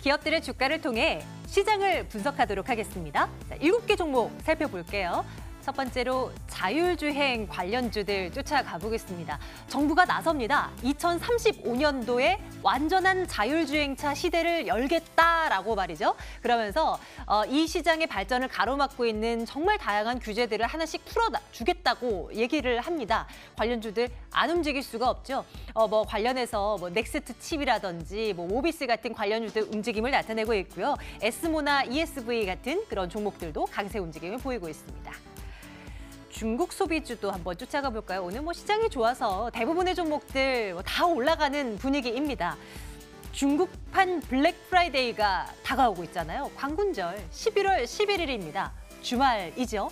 기업들의 주가를 통해 시장을 분석하도록 하겠습니다. 자, 7개 종목 살펴볼게요. 첫 번째로 자율주행 관련주들 쫓아가 보겠습니다. 정부가 나섭니다. 2035년도에 완전한 자율주행차 시대를 열겠다라고 말이죠. 그러면서 이 시장의 발전을 가로막고 있는 정말 다양한 규제들을 하나씩 풀어주겠다고 얘기를 합니다. 관련주들 안 움직일 수가 없죠. 관련해서 넥스트 칩이라든지 모비스 같은 관련주들 움직임을 나타내고 있고요. 에스모나 ESV 같은 그런 종목들도 강세 움직임을 보이고 있습니다. 중국 소비주도 한번 쫓아가 볼까요? 오늘 시장이 좋아서 대부분의 종목들 다 올라가는 분위기입니다. 중국판 블랙 프라이데이가 다가오고 있잖아요. 광군절 11월 11일입니다. 주말이죠.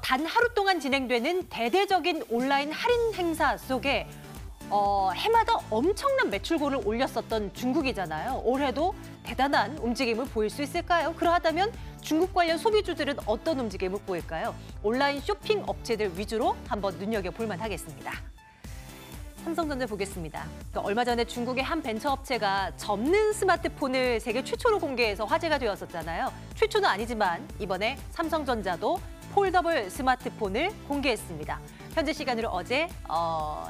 단 하루 동안 진행되는 대대적인 온라인 할인 행사 속에 해마다 엄청난 매출고를 올렸었던 중국이잖아요. 올해도 대단한 움직임을 보일 수 있을까요? 그러하다면 중국 관련 소비주들은 어떤 움직임을 보일까요? 온라인 쇼핑 업체들 위주로 한번 눈여겨볼 만하겠습니다. 삼성전자 보겠습니다. 얼마 전에 중국의 한 벤처업체가 접는 스마트폰을 세계 최초로 공개해서 화제가 되었었잖아요. 최초는 아니지만 이번에 삼성전자도 폴더블 스마트폰을 공개했습니다. 현재 시간으로 어제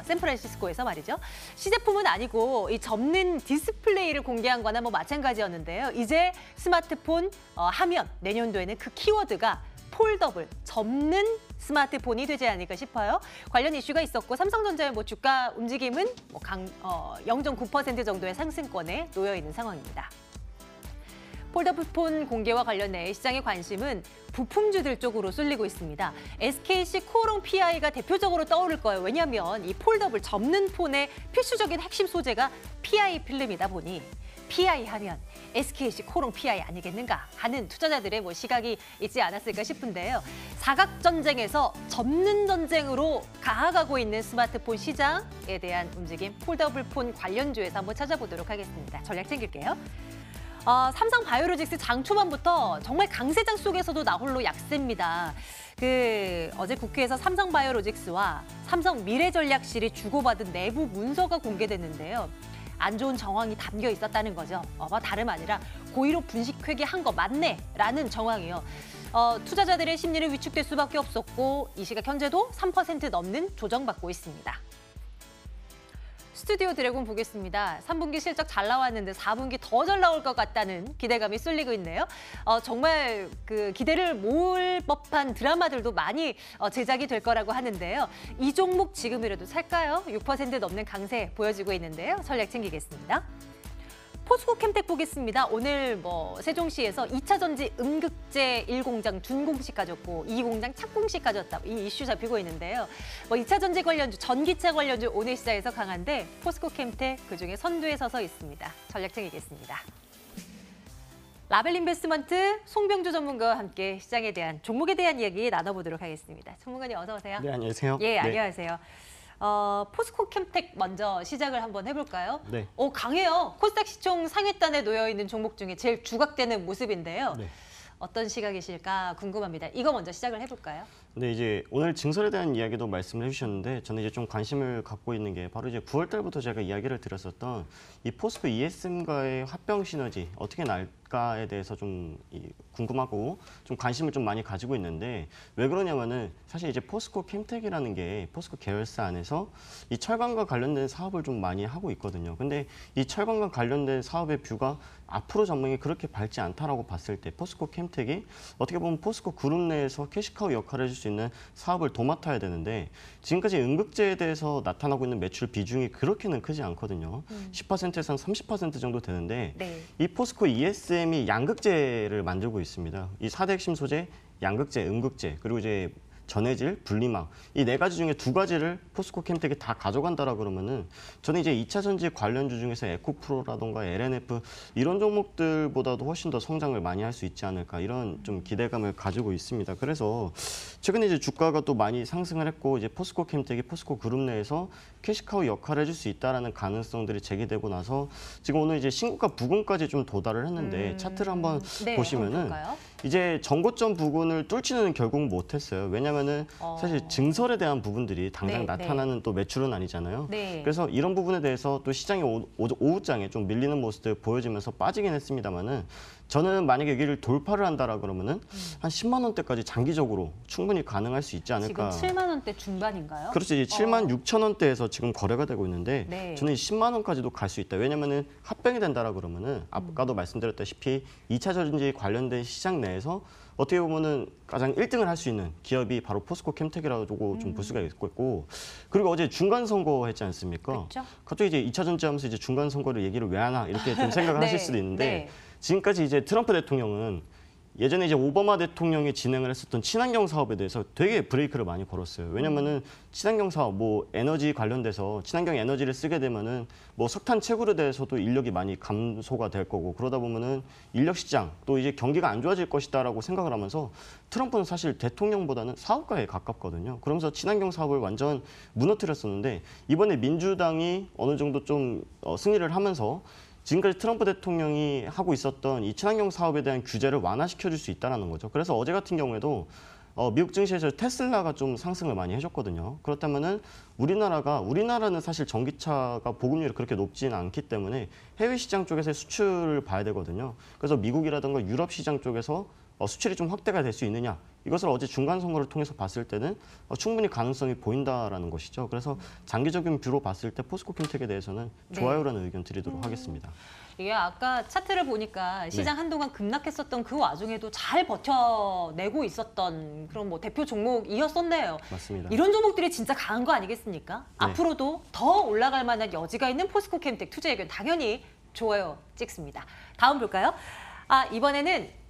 샌프란시스코에서 말이죠. 시제품은 아니고 이 접는 디스플레이를 공개한 거나 마찬가지였는데요. 이제 스마트폰 하면 내년도에는 그 키워드가 폴더블, 접는 스마트폰이 되지 않을까 싶어요. 관련 이슈가 있었고 삼성전자의 주가 움직임은 0.9% 정도의 상승권에 놓여 있는 상황입니다. 폴더블폰 공개와 관련해 시장의 관심은 부품주들 쪽으로 쏠리고 있습니다. SKC 코오롱 PI가 대표적으로 떠오를 거예요. 왜냐하면 이 폴더블 접는 폰의 필수적인 핵심 소재가 PI 필름이다 보니 PI 하면 SKC 코오롱 PI 아니겠는가 하는 투자자들의 시각이 있지 않았을까 싶은데요. 사각 전쟁에서 접는 전쟁으로 가아가고 있는 스마트폰 시장에 대한 움직임 폴더블폰 관련주에서 한번 찾아보도록 하겠습니다. 전략 챙길게요. 삼성 바이오로직스 장 초반부터 정말 강세장 속에서도 나홀로 약세입니다. 어제 국회에서 삼성 바이오로직스와 삼성 미래전략실이 주고받은 내부 문서가 공개됐는데요. 안 좋은 정황이 담겨 있었다는 거죠. 다름 아니라 고의로 분식회계한 거 맞네라는 정황이요. 투자자들의 심리는 위축될 수밖에 없었고 이 시각 현재도 3% 넘는 조정받고 있습니다. 스튜디오 드래곤 보겠습니다. 3분기 실적 잘 나왔는데 4분기 더 잘 나올 것 같다는 기대감이 쏠리고 있네요. 정말 기대를 모을 법한 드라마들도 많이 제작이 될 거라고 하는데요. 이 종목 지금이라도 살까요? 6% 넘는 강세 보여지고 있는데요. 전략 챙기겠습니다. 포스코 캠텍 보겠습니다. 오늘 세종시에서 2차 전지 음극재 1공장 준공식 가졌고 2공장 착공식 가졌다. 이 이슈 잡히고 있는데요. 2차 전지 관련주, 전기차 관련주 오늘 시장에서 강한데 포스코 캠텍 그중에 선두에 서서 있습니다. 전략 챙기겠습니다. 라벨 인베스트먼트 송병주 전문가와 함께 시장에 대한 종목에 대한 이야기 나눠보도록 하겠습니다. 전문가님 어서 오세요. 네, 안녕하세요. 예, 안녕하세요. 포스코 캠텍 먼저 시작을 한번 해볼까요? 네. 강해요. 코스닥 시총 상위단에 놓여 있는 종목 중에 제일 주각되는 모습인데요. 네. 어떤 시각이실까 궁금합니다. 이거 먼저 시작을 해볼까요? 네, 이제 오늘 증설에 대한 이야기도 말씀을 해주셨는데 저는 이제 좀 관심을 갖고 있는 게 바로 이제 9월 달부터 제가 이야기를 드렸었던 이 포스코 ESM과의 합병 시너지 어떻게 날까에 대해서 좀 궁금하고 좀 관심을 좀 많이 가지고 있는데 왜 그러냐면은 사실 이제 포스코 캠텍이라는 게 포스코 계열사 안에서 이 철강과 관련된 사업을 좀 많이 하고 있거든요. 근데 이 철강과 관련된 사업의 뷰가 앞으로 전망이 그렇게 밝지 않다라고 봤을 때 포스코 캠텍이 어떻게 보면 포스코 그룹 내에서 캐시카우 역할을 해줄 수 있는 사업을 도맡아야 되는데 지금까지 음극재에 대해서 나타나고 있는 매출 비중이 그렇게는 크지 않거든요. 10%에서 한 30% 정도 되는데 네. 이 포스코 ESM이 양극재를 만들고 있습니다. 이 4대 핵심 소재, 양극재, 음극재, 그리고 이제 전해질, 분리막 이 4가지 중에 2가지를 포스코 캠텍이 다 가져간다라 그러면은 저는 이제 2차 전지 관련주 중에서 에코프로라던가 LNF 이런 종목들보다도 훨씬 더 성장을 많이 할 수 있지 않을까 이런 좀 기대감을 가지고 있습니다. 그래서 최근에 이제 주가가 또 많이 상승을 했고 이제 포스코 캠텍이 포스코 그룹 내에서 캐시카우 역할을 해줄 수 있다라는 가능성들이 제기되고 나서 지금 오늘 이제 신고가 부근까지 좀 도달을 했는데 차트를 한번 네, 보시면은. 한번 볼까요? 이제 전고점 부근을 뚫지는 결국 못했어요. 왜냐하면은 사실 증설에 대한 부분들이 당장 네, 나타나는 또 매출은 아니잖아요. 네. 그래서 이런 부분에 대해서 또 시장이 오후장에 좀 밀리는 모습들 보여지면서 빠지긴 했습니다만은 저는 만약에 여기를 돌파를 한다라 그러면은 한 10만 원대까지 장기적으로 충분히 가능할 수 있지 않을까. 지금 7만 원대 중반인가요? 그렇죠. 이제 7만 6천 원대에서 지금 거래가 되고 있는데 네. 저는 10만 원까지도 갈 수 있다. 왜냐면은 합병이 된다라 그러면은 아까도 말씀드렸다시피 2차 전지 관련된 시장 내에서 어떻게 보면은 가장 1등을 할 수 있는 기업이 바로 포스코 캠텍이라고 좀 볼 수가 있고 그리고 어제 중간 선거 했지 않습니까? 그렇죠. 갑자기 이제 2차 전지 하면서 이제 중간 선거를 얘기를 왜 하나 이렇게 좀 생각을 네, 하실 수도 있는데 네. 지금까지 이제 트럼프 대통령은 예전에 이제 오바마 대통령이 진행을 했었던 친환경 사업에 대해서 되게 브레이크를 많이 걸었어요. 왜냐면은 친환경 사업, 뭐 에너지 관련돼서 친환경 에너지를 쓰게 되면은 뭐 석탄 채굴에 대해서도 인력이 많이 감소가 될 거고 그러다 보면은 인력 시장 또 이제 경기가 안 좋아질 것이다라고 생각을 하면서 트럼프는 사실 대통령보다는 사업가에 가깝거든요. 그러면서 친환경 사업을 완전 무너뜨렸었는데 이번에 민주당이 어느 정도 좀 승리를 하면서 지금까지 트럼프 대통령이 하고 있었던 이 친환경 사업에 대한 규제를 완화시켜줄 수 있다는 거죠. 그래서 어제 같은 경우에도 미국 증시에서 테슬라가 좀 상승을 많이 해줬거든요. 그렇다면은 우리나라는 사실 전기차가 보급률이 그렇게 높지는 않기 때문에 해외 시장 쪽에서 수출을 봐야 되거든요. 그래서 미국이라든가 유럽 시장 쪽에서 수출이 좀 확대가 될 수 있느냐. 이것을 어제 중간 선거를 통해서 봤을 때는 충분히 가능성이 보인다라는 것이죠. 그래서 장기적인 뷰로 봤을 때 포스코 캠텍에 대해서는 좋아요라는 의견 드리도록 하겠습니다. 이게 아까 차트를 보니까 시장 한동안 급락했었던 그 와중에도 잘 버텨내고 있었던 그런 뭐 대표 종목이었었네요. 맞습니다. 이런 종목들이 진짜 강한 거 아니겠습니까? 앞으로도 더 올라갈 만한 여지가 있는 포스코 캠텍 투자 의견 당연히 좋아요 찍습니다. 다음 볼까요? 이번에는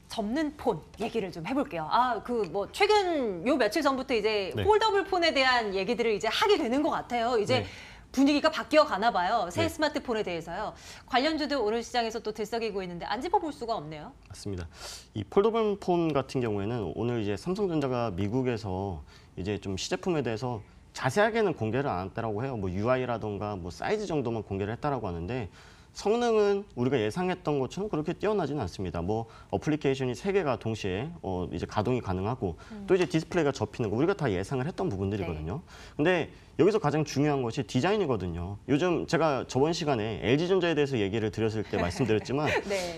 접는 폰 얘기를 좀 해볼게요. 그 뭐 최근 요 며칠 전부터 이제 폴더블 폰에 대한 얘기들을 이제 하게 되는 것 같아요. 이제 분위기가 바뀌어 가나 봐요. 새 스마트폰에 대해서요. 관련주도 오늘 시장에서 또 들썩이고 있는데 안 짚어볼 수가 없네요. 맞습니다. 이 폴더블 폰 같은 경우에는 오늘 이제 삼성전자가 미국에서 이제 좀 시제품에 대해서 자세하게는 공개를 안 했다라고 해요. 뭐 UI라던가 뭐 사이즈 정도만 공개를 했다라고 하는데 성능은 우리가 예상했던 것처럼 그렇게 뛰어나지는 않습니다. 뭐 어플리케이션이 3개가 동시에 이제 가동이 가능하고 또 이제 디스플레이가 접히는 거 우리가 다 예상을 했던 부분들이거든요. 근데 여기서 가장 중요한 것이 디자인이거든요. 요즘 제가 저번 시간에 LG전자에 대해서 얘기를 드렸을 때 말씀드렸지만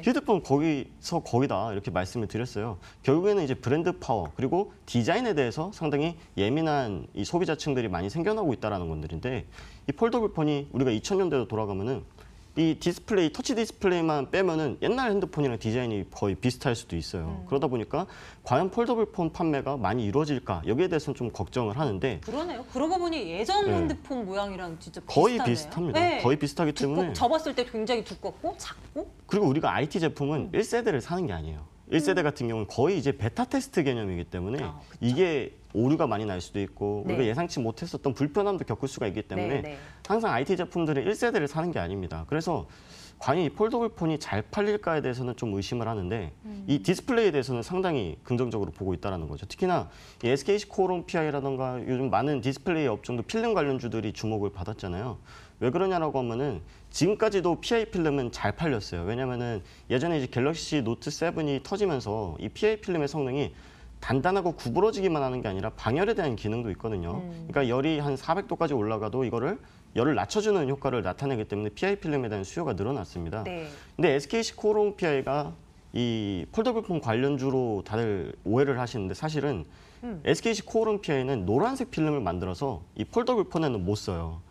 휴대폰 거기서 거기다 이렇게 말씀을 드렸어요. 결국에는 이제 브랜드 파워 그리고 디자인에 대해서 상당히 예민한 이 소비자층들이 많이 생겨나고 있다는 건들인데 이 폴더블 폰이 우리가 2000년대로 돌아가면은 이 디스플레이, 터치 디스플레이만 빼면은 옛날 핸드폰이랑 디자인이 거의 비슷할 수도 있어요. 그러다 보니까 과연 폴더블 폰 판매가 많이 이루어질까? 여기에 대해서는 좀 걱정을 하는데. 그러네요. 그러고 보니 예전 핸드폰 모양이랑 진짜 거의 비슷하네요. 비슷합니다. 거의 비슷하기 때문에. 접었을 때 굉장히 두껍고 작고. 그리고 우리가 IT 제품은 1세대를 사는 게 아니에요. 1세대 같은 경우는 거의 이제 베타 테스트 개념이기 때문에 이게 오류가 많이 날 수도 있고 우리가 예상치 못했었던 불편함도 겪을 수가 있기 때문에 항상 IT 제품들은 1세대를 사는 게 아닙니다. 그래서 과연 이 폴더블 폰이 잘 팔릴까에 대해서는 좀 의심을 하는데 이 디스플레이에 대해서는 상당히 긍정적으로 보고 있다는 거죠. 특히나 이 SKC 코오롱 PI라던가 요즘 많은 디스플레이 업종도 필름 관련주들이 주목을 받았잖아요. 왜 그러냐라고 하면은 지금까지도 PI 필름은 잘 팔렸어요. 왜냐면은 예전에 이제 갤럭시 노트 7이 터지면서 이 PI 필름의 성능이 단단하고 구부러지기만 하는 게 아니라 방열에 대한 기능도 있거든요. 그러니까 열이 한 400도까지 올라가도 이거를 열을 낮춰주는 효과를 나타내기 때문에 PI 필름에 대한 수요가 늘어났습니다. 근데 SKC 코오롱 PI가 이 폴더블 폰 관련주로 다들 오해를 하시는데 사실은 SKC 코오롱 PI는 노란색 필름을 만들어서 이 폴더블 폰에는 못 써요.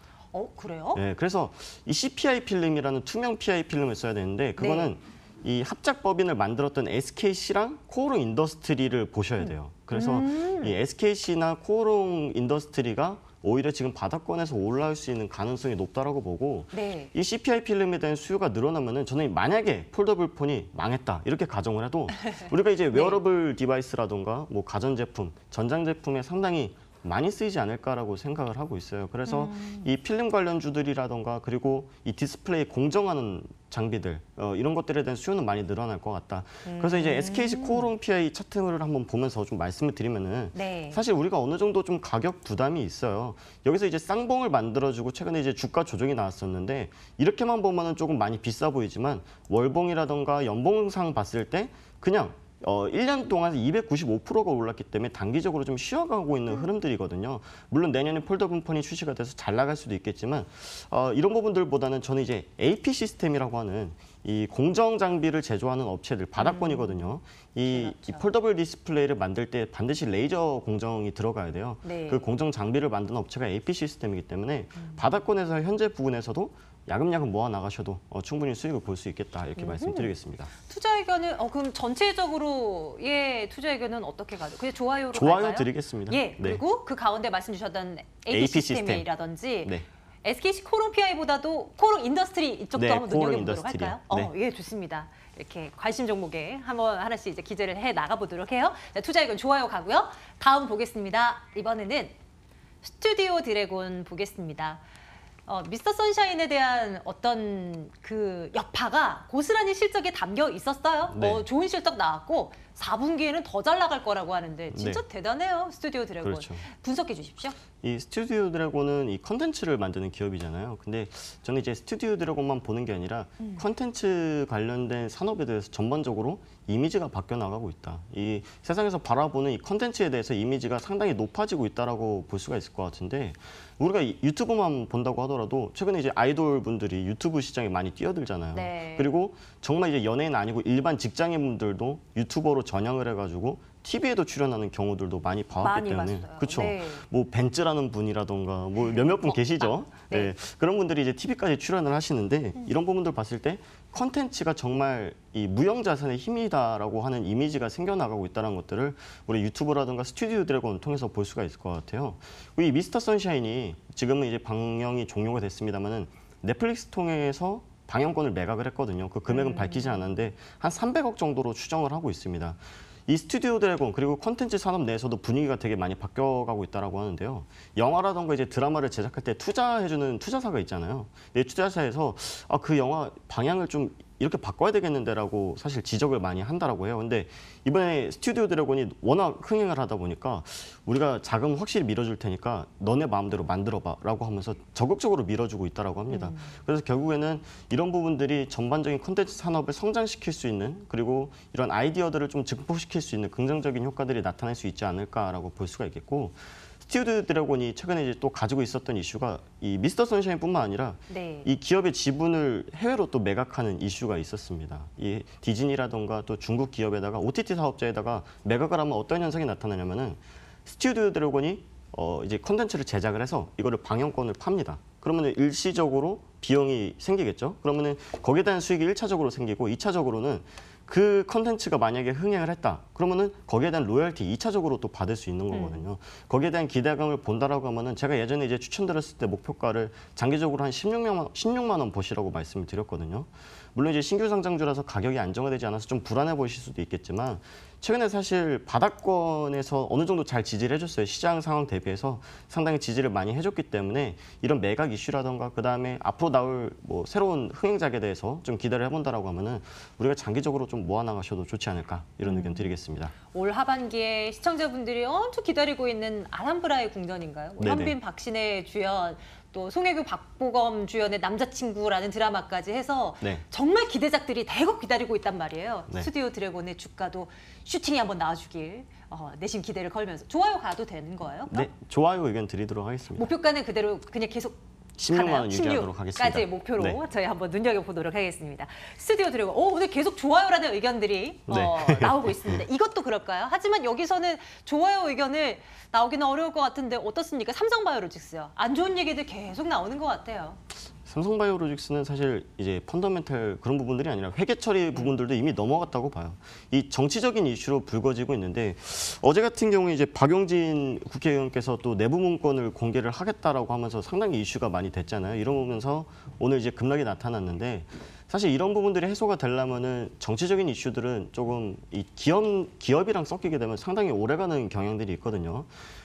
그래요? 네, 그래서 이 CPI 필름이라는 투명 PI 필름을 써야 되는데 그거는 이 합작법인을 만들었던 SKC랑 코오롱 인더스트리를 보셔야 돼요. 그래서 이 SKC나 코오롱 인더스트리가 오히려 지금 바닥권에서 올라올 수 있는 가능성이 높다라고 보고 이 CPI 필름에 대한 수요가 늘어나면은 저는 만약에 폴더블 폰이 망했다 이렇게 가정을 해도 우리가 이제 웨어러블 디바이스라던가 뭐 가전제품, 전장제품에 상당히 많이 쓰이지 않을까라고 생각을 하고 있어요. 그래서 이 필름 관련주들이라던가 그리고 이 디스플레이 공정하는 장비들 이런 것들에 대한 수요는 많이 늘어날 것 같다. 그래서 이제 SKC 코오롱 PI 차트를 한번 보면서 좀 말씀을 드리면은 사실 우리가 어느 정도 좀 가격 부담이 있어요. 여기서 이제 쌍봉을 만들어주고 최근에 이제 주가 조정이 나왔었는데 이렇게만 보면은 조금 많이 비싸 보이지만 월봉이라던가 연봉상 봤을 때 그냥 1년 동안 295%가 올랐기 때문에 단기적으로 좀 쉬어가고 있는 흐름들이거든요. 물론 내년에 폴더 분폰이 출시가 돼서 잘 나갈 수도 있겠지만 이런 부분들보다는 저는 이제 AP 시스템이라고 하는 이 공정 장비를 제조하는 업체들 바닥권이거든요. 이 폴더블 디스플레이를 만들 때 반드시 레이저 공정이 들어가야 돼요. 네. 그 공정 장비를 만드는 업체가 AP 시스템이기 때문에 바닥권에서 현재 부분에서도 야금야금 모아 나가셔도 충분히 수익을 볼 수 있겠다 이렇게 말씀드리겠습니다. 투자 의견은 그럼 전체적으로의 투자 의견은 어떻게 가죠? 그냥 좋아요로 좋아요 갈까요? 드리겠습니다. 예. 네. 그리고 그 가운데 말씀 주셨던 AP AP 시스템이라든지 네. SKC 코롱 PI보다도 코롱 인더스트리 이쪽도 네, 한번 코롱 눈여겨보도록 인더스트리요. 할까요? 네. 예, 좋습니다. 이렇게 관심 종목에 한번 하나씩 이제 기재를 해 나가보도록 해요. 자, 투자 의견 좋아요 가고요. 다음 보겠습니다. 이번에는 스튜디오 드래곤 보겠습니다. 미스터 선샤인에 대한 어떤 그 여파가 고스란히 실적에 담겨 있었어요. 네. 좋은 실적 나왔고 4분기에는 더 잘 나갈 거라고 하는데 진짜 네. 대단해요. 스튜디오 드래곤. 그렇죠. 분석해 주십시오. 이 스튜디오 드래곤은 이 컨텐츠를 만드는 기업이잖아요. 근데 저는 이제 스튜디오 드래곤만 보는 게 아니라 컨텐츠 관련된 산업에 대해서 전반적으로 이미지가 바뀌어 나가고 있다. 이 세상에서 바라보는 이 컨텐츠에 대해서 이미지가 상당히 높아지고 있다라고 볼 수가 있을 것 같은데 우리가 유튜브만 본다고 하더라도 최근에 이제 아이돌 분들이 유튜브 시장에 많이 뛰어들잖아요. 네. 그리고 정말 이제 연예인 아니고 일반 직장인 분들도 유튜버로 전향을 해가지고 TV에도 출연하는 경우들도 많이 봐왔기 많이 때문에 봤어요. 그렇죠. 네. 뭐 벤츠라는 분이라던가 뭐 몇몇 분 계시죠. 네. 네. 그런 분들이 이제 TV까지 출연을 하시는데 이런 부분들 봤을 때 컨텐츠가 정말 이 무형 자산의 힘이다라고 하는 이미지가 생겨나가고 있다는 것들을 우리 유튜브라든가 스튜디오 드래곤을 통해서 볼 수가 있을 것 같아요. 이 미스터 선샤인이 지금은 이제 방영이 종료가 됐습니다만은 넷플릭스 통해서 방영권을 매각을 했거든요. 그 금액은 밝히지 않았는데 한 300억 정도로 추정을 하고 있습니다. 이 스튜디오 드래곤 그리고 콘텐츠 산업 내에서도 분위기가 되게 많이 바뀌어가고 있다라고 하는데요. 영화라던가 이제 드라마를 제작할 때 투자해주는 투자사가 있잖아요. 이 투자사에서 그 영화 방향을 좀 이렇게 바꿔야 되겠는데라고 사실 지적을 많이 한다라고 해요. 근데 이번에 스튜디오 드래곤이 워낙 흥행을 하다 보니까 우리가 자금 확실히 밀어줄 테니까 너네 마음대로 만들어봐라고 하면서 적극적으로 밀어주고 있다라고 합니다. 그래서 결국에는 이런 부분들이 전반적인 콘텐츠 산업을 성장시킬 수 있는 그리고 이런 아이디어들을 좀 증폭시킬 수 있는 긍정적인 효과들이 나타날 수 있지 않을까라고 볼 수가 있겠고 스튜디오 드래곤이 최근에 이제 또 가지고 있었던 이슈가 이 미스터 선샤인뿐만 아니라 네. 이 기업의 지분을 해외로 또 매각하는 이슈가 있었습니다. 이 디즈니라던가 또 중국 기업에다가 OTT 사업자에다가 매각을 하면 어떤 현상이 나타나냐면은 스튜디오 드래곤이 이제 컨텐츠를 제작을 해서 이거를 방영권을 팝니다. 그러면 일시적으로 비용이 생기겠죠. 그러면은 거기에 대한 수익이 1차적으로 생기고 2차적으로는 그 컨텐츠가 만약에 흥행을 했다. 그러면은 거기에 대한 로열티 2차적으로 또 받을 수 있는 거거든요. 거기에 대한 기대감을 본다라고 하면은 제가 예전에 이제 추천드렸을 때 목표가를 장기적으로 한 16만 원 보시라고 말씀을 드렸거든요. 물론 이제 신규 상장주라서 가격이 안정화되지 않아서 좀 불안해 보실 수도 있겠지만 최근에 사실 바닥권에서 어느 정도 잘 지지를 해줬어요. 시장 상황 대비해서 상당히 지지를 많이 해줬기 때문에 이런 매각 이슈라던가 그다음에 앞으로 나올 뭐 새로운 흥행작에 대해서 좀 기대를 해본다라고 하면은 우리가 장기적으로 좀 모아나가셔도 좋지 않을까 이런 의견 드리겠습니다. 올 하반기에 시청자분들이 엄청 기다리고 있는 알함브라의 궁전인가요? 네네. 현빈, 박신혜 주연, 또 송혜교, 박보검 주연의 남자친구라는 드라마까지 해서 네. 정말 기대작들이 대거 기다리고 있단 말이에요. 네. 스튜디오 드래곤의 주가도 슈팅이 한번 나와주길 내심 기대를 걸면서 좋아요 가도 되는 거예요? 그럼? 네, 좋아요 의견 드리도록 하겠습니다. 목표가는 그대로 그냥 계속 16만 원 유지하도록 하겠습니다. 까지의 목표로 네. 저희 한번 눈여겨보도록 하겠습니다. 스튜디오 드래곤, 오늘 계속 좋아요라는 의견들이 네. 나오고 있습니다. 이것도 그럴까요? 하지만 여기서는 좋아요 의견을 나오기는 어려울 것 같은데 어떻습니까? 삼성바이오로직스요. 안 좋은 얘기들 계속 나오는 것 같아요. 삼성바이오로직스는 사실 이제 펀더멘탈 그런 부분들이 아니라 회계 처리 부분들도 이미 넘어갔다고 봐요. 이 정치적인 이슈로 불거지고 있는데 어제 같은 경우에 이제 박용진 국회의원께서 또 내부 문건을 공개를 하겠다라고 하면서 상당히 이슈가 많이 됐잖아요. 이러면서 오늘 이제 급락이 나타났는데 사실 이런 부분들이 해소가 되려면은 정치적인 이슈들은 조금 이 기업이랑 섞이게 되면 상당히 오래가는 경향들이 있거든요.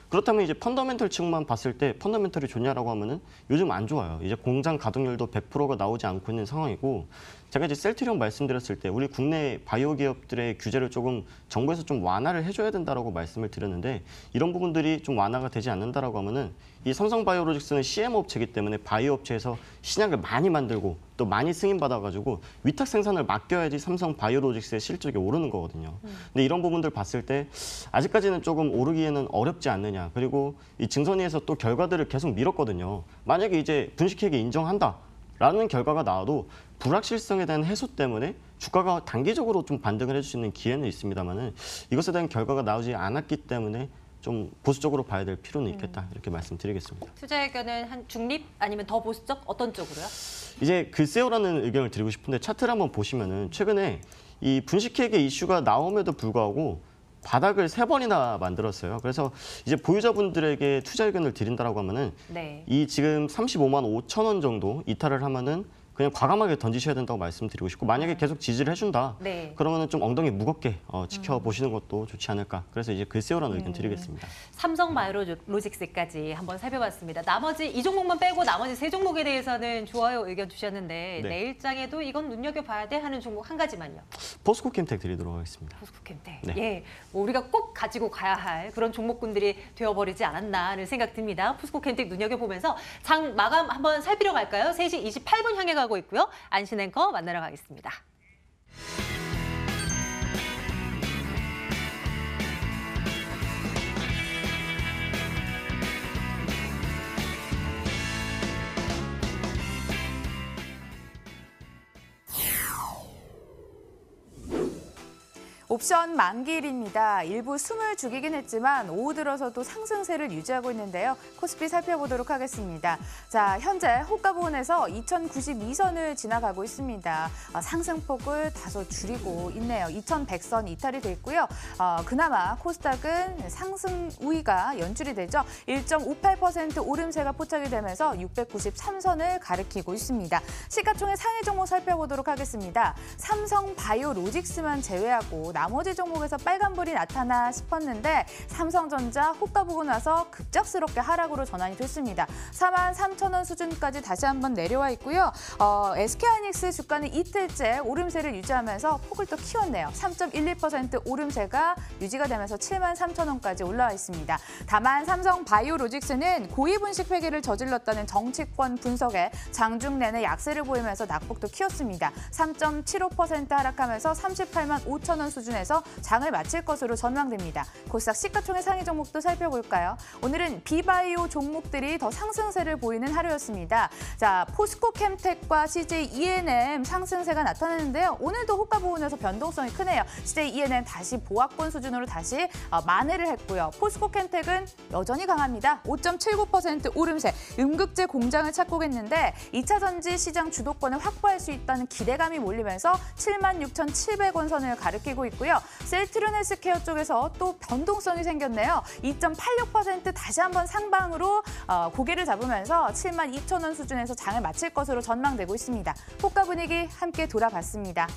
그렇다면 이제 펀더멘털 측만 봤을 때 펀더멘털이 좋냐라고 하면은 요즘 안 좋아요. 이제 공장 가동률도 100%가 나오지 않고 있는 상황이고 제가 이제 셀트리온 말씀드렸을 때 우리 국내 바이오 기업들의 규제를 조금 정부에서 좀 완화를 해줘야 된다라고 말씀을 드렸는데 이런 부분들이 좀 완화가 되지 않는다라고 하면은 이 삼성바이오로직스는 CM 업체이기 때문에 바이오 업체에서 신약을 많이 만들고 또 많이 승인받아가지고 위탁 생산을 맡겨야지 삼성바이오로직스의 실적이 오르는 거거든요. 근데 이런 부분들 봤을 때 아직까지는 조금 오르기에는 어렵지 않느냐. 그리고 이 증선위에서 또 결과들을 계속 미뤘거든요. 만약에 이제 분식회계 인정한다. 라는 결과가 나와도 불확실성에 대한 해소 때문에 주가가 단기적으로 좀 반등을 해줄 수 있는 기회는 있습니다만은 이것에 대한 결과가 나오지 않았기 때문에 좀 보수적으로 봐야 될 필요는 있겠다 이렇게 말씀드리겠습니다. 투자 의견은 한 중립 아니면 더 보수적 어떤 쪽으로요? 이제 글쎄요라는 의견을 드리고 싶은데 차트를 한번 보시면은 최근에 이 분식회계 이슈가 나옴에도 불구하고 바닥을 3번이나 만들었어요. 그래서 이제 보유자분들에게 투자 의견을 드린다라고 하면은 네. 이 지금 35만 5천 원 정도 이탈을 하면은 그냥 과감하게 던지셔야 된다고 말씀드리고 싶고 만약에 계속 지지를 해준다. 네. 그러면은 좀 엉덩이 무겁게 지켜보시는 것도 좋지 않을까. 그래서 이제 글쎄요라는 의견 드리겠습니다. 삼성바이오로직스까지 한번 살펴봤습니다. 나머지 이 종목만 빼고 나머지 3종목에 대해서는 좋아요 의견 주셨는데 네. 내일장에도 이건 눈여겨봐야 돼 하는 종목 한 가지만요. 포스코캠텍 드리도록 하겠습니다. 포스코캠텍. 네. 예, 뭐 우리가 꼭 가지고 가야 할 그런 종목군들이 되어버리지 않았나 하는 생각 듭니다. 포스코캠텍 눈여겨보면서 장 마감 한번 살피러 갈까요? 3시 28분 향해 가고 있고요. 안신 앵커 만나러 가겠습니다. 옵션 만기일입니다. 일부 숨을 죽이긴 했지만 오후 들어서도 상승세를 유지하고 있는데요. 코스피 살펴보도록 하겠습니다. 자, 현재 호가부근에서 2092선을 지나가고 있습니다. 상승폭을 다소 줄이고 있네요. 2100선 이탈이 돼 있고요. 그나마 코스닥은 상승 우위가 연출이 되죠. 1.58% 오름세가 포착이 되면서 693선을 가리키고 있습니다. 시가총액 상위 종목 살펴보도록 하겠습니다. 삼성바이오로직스만 제외하고 나머지 종목에서 빨간불이 나타나 싶었는데 삼성전자 호가 보고 나서 급작스럽게 하락으로 전환이 됐습니다. 43,000원 수준까지 다시 한번 내려와 있고요. SK하이닉스 주가는 이틀째 오름세를 유지하면서 폭을 또 키웠네요. 3.12% 오름세가 유지가 되면서 73,000원까지 올라와 있습니다. 다만 삼성바이오로직스는 고위분식 회계를 저질렀다는 정치권 분석에 장중 내내 약세를 보이면서 낙폭도 키웠습니다. 3.75% 하락하면서 38만 5천 원 수준에서 장을 마칠 것으로 전망됩니다. 코스닥 시가총액 상위 종목도 살펴볼까요? 오늘은 비바이오 종목들이 더 상승세를 보이는 하루였습니다. 자, 포스코캠텍과 CJ ENM 상승세가 나타나는데요. 오늘도 호가 부분에서 변동성이 크네요. CJ ENM 다시 보합권 수준으로 다시 만회를 했고요. 포스코캠텍은 여전히 강합니다. 5.79% 오름세, 음극재 공장을 착공했는데 2차 전지 시장 주도권을 확보할 수 있다는 기대감이 몰리면서 76,700원 선을 가리키고 있고요. 셀트리온 헬스케어 쪽에서 또 변동성이 생겼네요. 2.86% 다시 한번 상방으로 고개를 잡으면서 72,000원 수준에서 장을 마칠 것으로 전망되고 있습니다. 호가 분위기 함께 돌아봤습니다.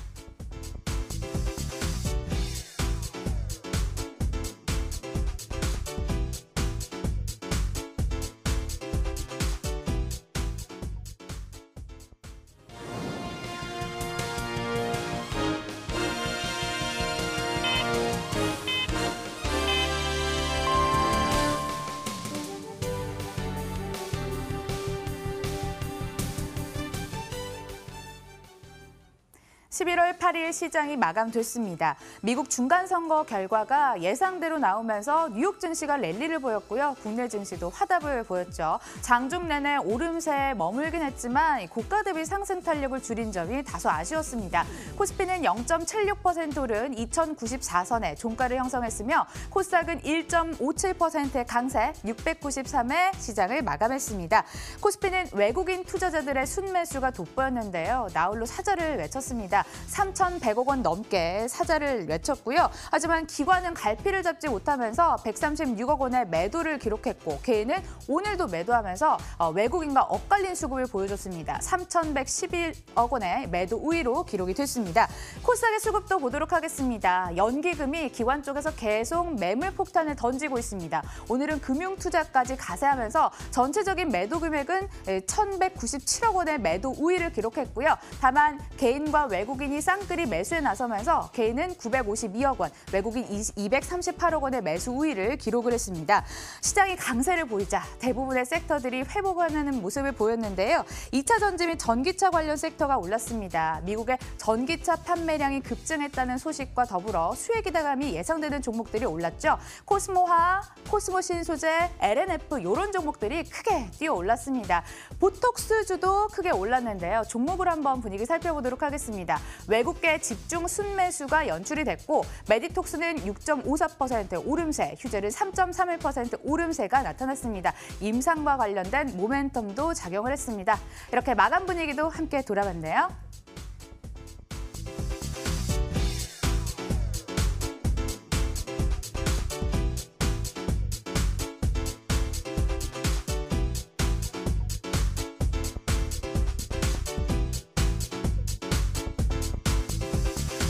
(11월 8일) 시장이 마감됐습니다. 미국 중간선거 결과가 예상대로 나오면서 뉴욕 증시가 랠리를 보였고요. 국내 증시도 화답을 보였죠. 장중 내내 오름세에 머물긴 했지만 고가 대비 상승 탄력을 줄인 점이 다소 아쉬웠습니다. 코스피는 0.76% 오른 2094선에 종가를 형성했으며 코스닥은 1.57%의 강세 693에 시장을 마감했습니다. 코스피는 외국인 투자자들의 순매수가 돋보였는데요. 나홀로 사절을 외쳤습니다. 3,100억 원 넘게 사자를 외쳤고요. 하지만 기관은 갈피를 잡지 못하면서 136억 원의 매도를 기록했고 개인은 오늘도 매도하면서 외국인과 엇갈린 수급을 보여줬습니다. 3,111억 원의 매도 우위로 기록이 됐습니다. 코스닥의 수급도 보도록 하겠습니다. 연기금이 기관 쪽에서 계속 매물 폭탄을 던지고 있습니다. 오늘은 금융투자까지 가세하면서 전체적인 매도 금액은 1,197억 원의 매도 우위를 기록했고요. 다만 개인과 외국인이 쌍끌이 매수에 나서면서 개인은 952억 원, 외국인 238억 원의 매수 우위를 기록을 했습니다. 시장이 강세를 보이자 대부분의 섹터들이 회복하는 모습을 보였는데요. 2차 전지 및 전기차 관련 섹터가 올랐습니다. 미국의 전기차 판매량이 급증했다는 소식과 더불어 수혜 기대감이 예상되는 종목들이 올랐죠. 코스모화, 코스모신소재, LNF 이런 종목들이 크게 뛰어 올랐습니다. 보톡스주도 크게 올랐는데요. 종목을 한번 분위기 살펴보도록 하겠습니다. 외국계 집중 순매수가 연출이 됐고 메디톡스는 6.54% 오름세, 휴젤은 3.31% 오름세가 나타났습니다. 임상과 관련된 모멘텀도 작용을 했습니다. 이렇게 마감 분위기도 함께 돌아봤네요.